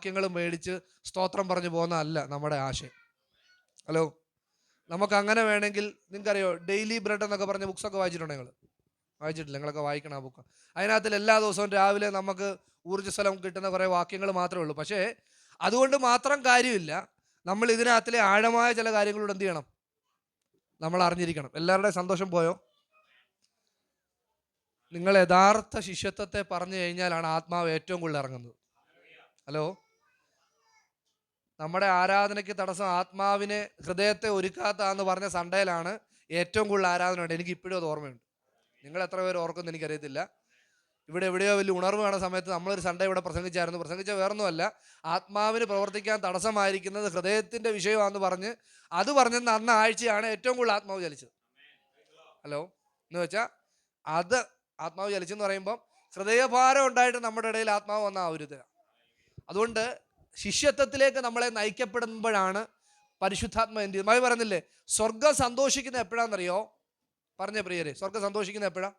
വാക്യങ്ങളും മേടിച്ച് സ്തോത്രം പറഞ്ഞു പോകുന്നതല്ല നമ്മുടെ ആശയം. ഹലോ, നമുക്ക് അങ്ങനെ വേണമെങ്കിൽ, നിങ്ങൾക്കറിയോ ഡെയിലി ബ്രെഡ് എന്നൊക്കെ പറഞ്ഞ ബുക്സൊക്കെ വായിച്ചിട്ടുണ്ടോ? നിങ്ങൾ വായിച്ചിട്ടില്ല? നിങ്ങളൊക്കെ വായിക്കണം ആ ബുക്ക്. അതിനകത്തിൽ എല്ലാ ദിവസവും രാവിലെ നമുക്ക് ഊർജ്ജസ്വലം കിട്ടുന്ന കുറേ വാക്യങ്ങൾ മാത്രമേ ഉള്ളൂ. പക്ഷേ അതുകൊണ്ട് മാത്രം കാര്യമില്ല. നമ്മൾ ഇതിനകത്തിലെ ആഴമായ ചില കാര്യങ്ങളോട് എന്ത് ചെയ്യണം? നമ്മൾ അറിഞ്ഞിരിക്കണം. എല്ലാവരുടെയും സന്തോഷം പോയോ? നിങ്ങൾ യഥാർത്ഥ ശിഷ്യത്വത്തെ പറഞ്ഞു കഴിഞ്ഞാലാണ് ആത്മാവ് ഏറ്റവും കൂടുതൽ ഇറങ്ങുന്നത്. ഹലോ, നമ്മുടെ ആരാധനയ്ക്ക് തടസ്സം ആത്മാവിനെ, ഹൃദയത്തെ ഒരുക്കാത്താന്ന് പറഞ്ഞ സൺഡേയിലാണ് ഏറ്റവും കൂടുതൽ ആരാധന ഉണ്ട്. എനിക്ക് ഇപ്പോഴും അത് ഓർമ്മയുണ്ട്. നിങ്ങൾ എത്ര പേര് ഓർക്കുമെന്ന് എനിക്കറിയത്തില്ല. ഇവിടെ എവിടെയോ വലിയ ഉണർവ് കാണുന്ന സമയത്ത് നമ്മളൊരു സൺഡേ ഇവിടെ പ്രസംഗിച്ച വേറൊന്നുമല്ല, ആത്മാവിന് പ്രവർത്തിക്കാൻ തടസ്സമായിരിക്കുന്നത് ഹൃദയത്തിൻ്റെ വിഷയമാണെന്ന് പറഞ്ഞ് അത് പറഞ്ഞെന്ന് അന്ന് ആഴ്ചയാണ് ഏറ്റവും കൂടുതൽ ആത്മാവ് ചലിച്ചത്. ഹലോ, എന്ന് വെച്ചാൽ അത് ആത്മാവ് ചലിച്ചെന്ന് പറയുമ്പം ഹൃദയഭാരം ഉണ്ടായിട്ട് നമ്മുടെ ഇടയിൽ ആത്മാവ് വന്ന ആ ഒരു ഇതിലാണ്. അതുകൊണ്ട് ശിഷ്യത്വത്തിലേക്ക് നമ്മളെ നയിക്കപ്പെടുമ്പോഴാണ് പരിശുദ്ധാത്മ എന്ത് ചെയ്യുന്നത്? പറഞ്ഞില്ലേ, സ്വർഗം സന്തോഷിക്കുന്ന എപ്പോഴാണെന്നറിയോ? പറഞ്ഞ പ്രിയരെ, സ്വർഗം സന്തോഷിക്കുന്ന എപ്പോഴാ?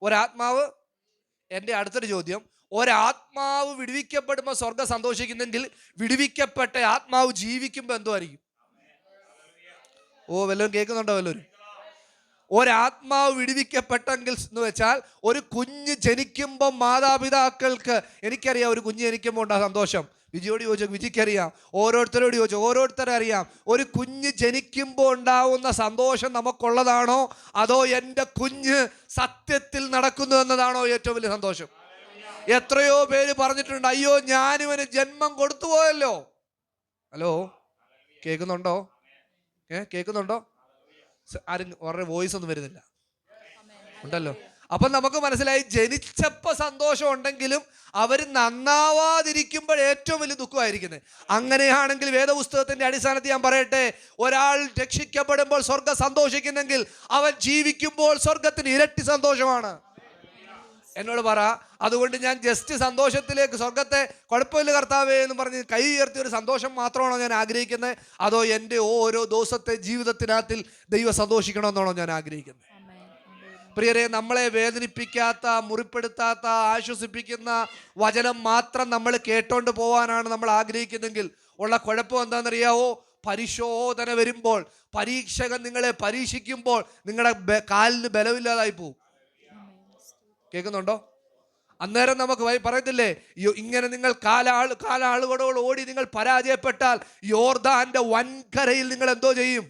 ഒരാത്മാവ്, എൻ്റെ അടുത്തൊരു ചോദ്യം, ഒരാത്മാവ് വിടുവിക്കപ്പെടുമ്പോൾ സ്വർഗം സന്തോഷിക്കുന്നെങ്കിൽ വിടുവിക്കപ്പെട്ട ആത്മാവ് ജീവിക്കുമ്പോൾ എന്തോ ആയിരിക്കും? ഓ, വല്ലവരും കേൾക്കുന്നുണ്ടോ? വല്ലവരും? ഒരാത്മാവ് വിടുവിക്കപ്പെട്ടെങ്കിൽ എന്ന് വെച്ചാൽ, ഒരു കുഞ്ഞ് ജനിക്കുമ്പോൾ മാതാപിതാക്കൾക്ക്, എനിക്കറിയാം ഒരു കുഞ്ഞ് ജനിക്കുമ്പോൾ ഉണ്ടാ സന്തോഷം. വിജിയോട് ചോദിച്ചു, വിജിക്കറിയാം. ഓരോരുത്തരോട് ചോദിച്ചു, ഓരോരുത്തരെ അറിയാം. ഒരു കുഞ്ഞ് ജനിക്കുമ്പോൾ ഉണ്ടാവുന്ന സന്തോഷം നമുക്കുള്ളതാണോ, അതോ എൻ്റെ കുഞ്ഞ് സത്യത്തിൽ നടക്കുന്നു എന്നതാണോ ഏറ്റവും വലിയ സന്തോഷം? എത്രയോ പേര് പറഞ്ഞിട്ടുണ്ട്, അയ്യോ ഞാനിവന് ജന്മം കൊടുത്തു പോയല്ലോ. ഹലോ, കേൾക്കുന്നുണ്ടോ? കേൾക്കുന്നുണ്ടോ? ആരും അവരുടെ വോയിസ് ഒന്നും വരുന്നില്ല ഉണ്ടല്ലോ. അപ്പം നമുക്ക് മനസ്സിലായി, ജനിച്ചപ്പോൾ സന്തോഷം ഉണ്ടെങ്കിലും അവർ നന്നാവാതിരിക്കുമ്പോൾ ഏറ്റവും വലിയ ദുഃഖമായിരിക്കുന്നത്. അങ്ങനെയാണെങ്കിൽ വേദപുസ്തകത്തിന്റെ അടിസ്ഥാനത്തിൽ ഞാൻ പറയട്ടെ, ഒരാൾ രക്ഷിക്കപ്പെടുമ്പോൾ സ്വർഗം സന്തോഷിക്കുന്നെങ്കിൽ അവൻ ജീവിക്കുമ്പോൾ സ്വർഗത്തിന് ഇരട്ടി സന്തോഷമാണ്. എന്നോട് പറ, അതുകൊണ്ട് ഞാൻ ജസ്റ്റ് സന്തോഷത്തിലേക്ക്, സ്വർഗത്തെ കുഴപ്പമില്ല കർത്താവേ എന്ന് പറഞ്ഞ് കൈ ഉയർത്തിയ ഒരു സന്തോഷം മാത്രമാണോ ഞാൻ ആഗ്രഹിക്കുന്നത്, അതോ എൻ്റെ ഓരോ ദിവസത്തെ ജീവിതത്തിനകത്തിൽ ദൈവം സന്തോഷിക്കണമെന്നാണോ ഞാൻ ആഗ്രഹിക്കുന്നത്? പ്രിയരെ, നമ്മളെ വേദനിപ്പിക്കാത്ത, മുറിപ്പെടുത്താത്ത, ആശ്വസിപ്പിക്കുന്ന വചനം മാത്രം നമ്മൾ കേട്ടോണ്ട് പോകാനാണ് നമ്മൾ ആഗ്രഹിക്കുന്നെങ്കിൽ ഉള്ള കുഴപ്പം എന്താണെന്നറിയാവോ? പരിശോധന വരുമ്പോൾ, പരീക്ഷകൻ നിങ്ങളെ പരീക്ഷിക്കുമ്പോൾ നിങ്ങളുടെ കാലിന് ബലമില്ലാതായി പോവും. കേൾക്കുന്നുണ്ടോ? അന്നേരം നമുക്ക് പറയത്തില്ലേ, ഇങ്ങനെ നിങ്ങൾ കാലാളുകളോട് ഓടി നിങ്ങൾ പരാജയപ്പെട്ടാൽ യോർദാന്റെ വൻകരയിൽ നിങ്ങൾ എന്തോ ചെയ്യും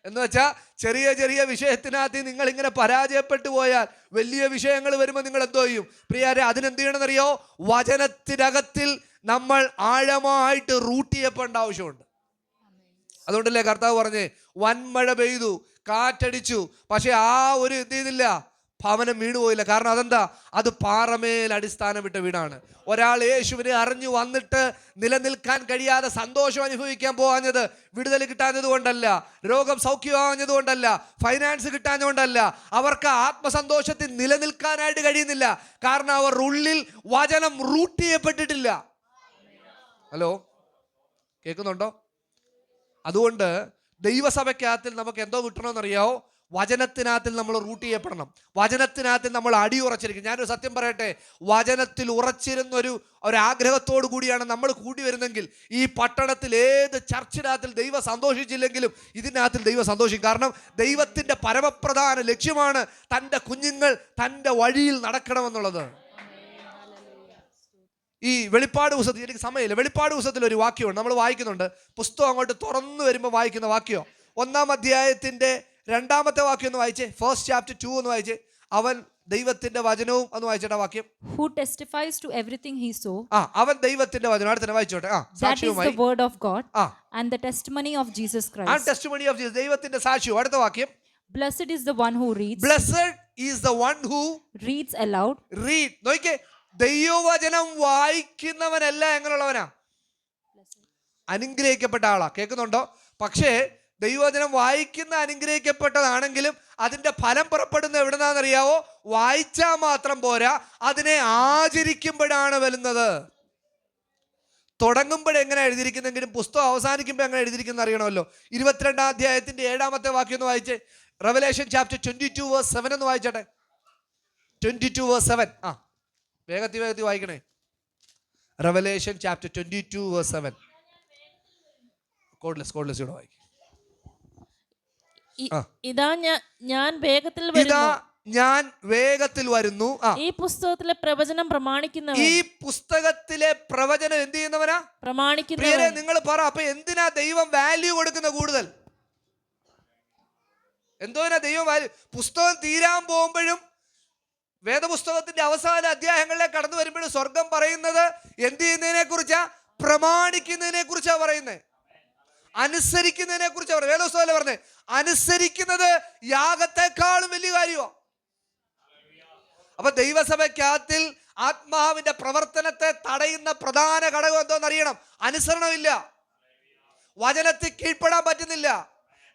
എന്ന് വെച്ചാൽ, ചെറിയ ചെറിയ വിഷയത്തിനകത്ത് നിങ്ങൾ ഇങ്ങനെ പരാജയപ്പെട്ടു പോയാൽ വലിയ വിഷയങ്ങൾ വരുമ്പോൾ നിങ്ങൾ എന്തോ ചെയ്യും? പ്രിയരെ, അതിനെന്ത് ചെയ്യണമെന്നറിയോ? വചനത്തിനകത്തിൽ നമ്മൾ ആഴമായിട്ട് റൂട്ട് ചെയ്യപ്പെടേണ്ട ആവശ്യമുണ്ട്. അതുകൊണ്ടല്ലേ കർത്താവ് പറഞ്ഞേ, വൻമഴ പെയ്തു, കാറ്റടിച്ചു, പക്ഷെ ആ ഒരു എന്ത് ചെയ്തില്ല, ഭവനം വീണുപോയില്ല. കാരണം അതെന്താ? അത് പാറമേൽ അടിസ്ഥാനം വിട്ട വീടാണ്. ഒരാൾ യേശുവിനെ അറിഞ്ഞു വന്നിട്ട് നിലനിൽക്കാൻ കഴിയാതെ സന്തോഷം അനുഭവിക്കാൻ പോകാഞ്ഞത് വിടുതൽ കിട്ടാഞ്ഞത് കൊണ്ടല്ല, രോഗം സൗഖ്യമാഞ്ഞത് കൊണ്ടല്ല, ഫൈനാൻസ് കിട്ടാഞ്ഞതുകൊണ്ടല്ല, അവർക്ക് ആത്മസന്തോഷത്തിൽ നിലനിൽക്കാനായിട്ട് കഴിയുന്നില്ല. കാരണം അവർ ഉള്ളിൽ വചനം റൂട്ട് ചെയ്യപ്പെട്ടിട്ടില്ല. ഹലോ, കേൾക്കുന്നുണ്ടോ? അതുകൊണ്ട് ദൈവസഭയ്ക്കകത്തിൽ നമുക്ക് എന്തോ കിട്ടണമെന്നറിയാവോ? വചനത്തിനകത്തിൽ നമ്മൾ റൂട്ട് ചെയ്യപ്പെടണം. വചനത്തിനകത്തിൽ നമ്മൾ അടിയുറച്ചിരിക്കും. ഞാനൊരു സത്യം പറയട്ടെ, വചനത്തിൽ ഉറച്ചിരുന്നൊരു ആഗ്രഹത്തോടു കൂടിയാണ് നമ്മൾ കൂടി വരുന്നെങ്കിൽ ഈ പട്ടണത്തിൽ ഏത് ചർച്ചിനകത്തിൽ ദൈവം സന്തോഷിച്ചില്ലെങ്കിലും ഇതിനകത്തിൽ ദൈവം സന്തോഷിക്കും. കാരണം ദൈവത്തിൻ്റെ പരമപ്രധാന ലക്ഷ്യമാണ് തൻ്റെ കുഞ്ഞുങ്ങൾ തൻ്റെ വഴിയിൽ നടക്കണമെന്നുള്ളത്. ഈ വെളിപ്പാട് പുസ്തകത്തിൽ, എനിക്ക് സമയമില്ല, വെളിപ്പാട് പുസ്തകത്തിൽ ഒരു വാക്യമുണ്ട്, നമ്മൾ വായിക്കുന്നുണ്ട്. പുസ്തകം അങ്ങോട്ട് തുറന്നു വരുമ്പോൾ വായിക്കുന്ന വാക്യം 1-ാം അധ്യായത്തിന്റെ 2-ാമത്തെ വാക്യം ഒന്ന് വായിച്ചേ. ഫസ്റ്റ് ചാപ്റ്റർ 2 ഒന്ന് വായിച്ചേ. അവൻ ദൈവത്തിന്റെ വചനവും ഒന്ന് വായിച്ചേട്ടാ വാക്യം. Who testifies to everything he saw. അവൻ ദൈവത്തിന്റെ വചനം. അടുത്ത വായിച്ചോട്ടെ. That is the word of God and the testimony of Jesus Christ. And testimony of Jesus, ദൈവത്തിന്റെ സാക്ഷ്യം. അടുത്ത വാക്യം. Blessed is the one who reads. Blessed is the one who reads aloud. Read. നോക്കിക്കേ, ദൈവവചനം വായിക്കുന്നവനല്ല എങ്ങനെയുള്ളവനാ? അനുഗ്രഹിക്കപ്പെട്ട ആളാ. കേൾക്കുന്നുണ്ടോ? പക്ഷേ ദൈവവചനം വായിക്കുന്ന അനുഗ്രഹിക്കപ്പെട്ടതാണെങ്കിലും അതിൻ്റെ ഫലം പുറപ്പെടുന്ന എവിടുന്നാണെന്നറിയാവോ? വായിച്ചാൽ മാത്രം പോരാ, അതിനെ ആചരിക്കുമ്പോഴാണ് വരുന്നത്. തുടങ്ങുമ്പോഴെങ്ങനെ എഴുതിയിരിക്കുന്നെങ്കിലും പുസ്തകം അവസാനിക്കുമ്പോൾ എങ്ങനെ എഴുതിയിരിക്കുന്ന അറിയണമല്ലോ. 22-ാം അധ്യായത്തിന്റെ 7-ാമത്തെ വാക്യം ഒന്ന് വായിച്ചേ. റെവലേഷൻ ചാപ്റ്റർ 22:7 ഒന്ന് വായിച്ചട്ടെ. 22:7. വേഗത്തിൽ വായിക്കണേ. Revelation chapter 22 verse 7. കോഡ്ലെസ് ഇവിടെ വായിക്കും. ഇതാ ഞാൻ വേഗത്തിൽ ഇതാ വരുന്നു. ഞാൻ വേഗത്തിൽ വരുന്നു. ഈ പുസ്തകത്തിലെ പ്രവചനം പ്രമാണിക്കുന്നവൻ. ഈ പുസ്തകത്തിലെ പ്രവചനം എന്ത് ചെയ്യുന്നവനാ? പ്രമാണിക്കുന്നവൻ. നിങ്ങൾ പറ, അപ്പൊ എന്തിനാ ദൈവം വാല്യൂ കൊടുക്കുന്ന കൂടുതൽ? എന്തോനാ ദൈവം വാല്യൂ? പുസ്തകം തീരാൻ പോകുമ്പോഴും വേദപുസ്തകത്തിന്റെ അവസാന അധ്യായങ്ങളിലേക്ക് കടന്നു വരുമ്പോഴും സ്വർഗം പറയുന്നത് എന്ത് ചെയ്യുന്നതിനെ കുറിച്ചാ? പ്രമാണിക്കുന്നതിനെ കുറിച്ചാ പറയുന്നത്, അനുസരിക്കുന്നതിനെ കുറിച്ചാ പറയുന്നത്. വേദപുസ്തകം പറഞ്ഞത് അനുസരിക്കുന്നത് യാഗത്തെക്കാളും വലിയ കാര്യമാണ്. അപ്പൊ ദൈവസഭയ്ക്കകത്തിൽ ആത്മാവിന്റെ പ്രവർത്തനത്തെ തടയുന്ന പ്രധാന ഘടകം എന്തോന്നറിയണം? അനുസരണമില്ല. വചനത്തിൽ കീഴ്പ്പെടാൻ പറ്റുന്നില്ല.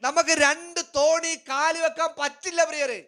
നമുക്ക് രണ്ട് തോണി കാല് വെക്കാൻ പറ്റില്ല പ്രിയരെ.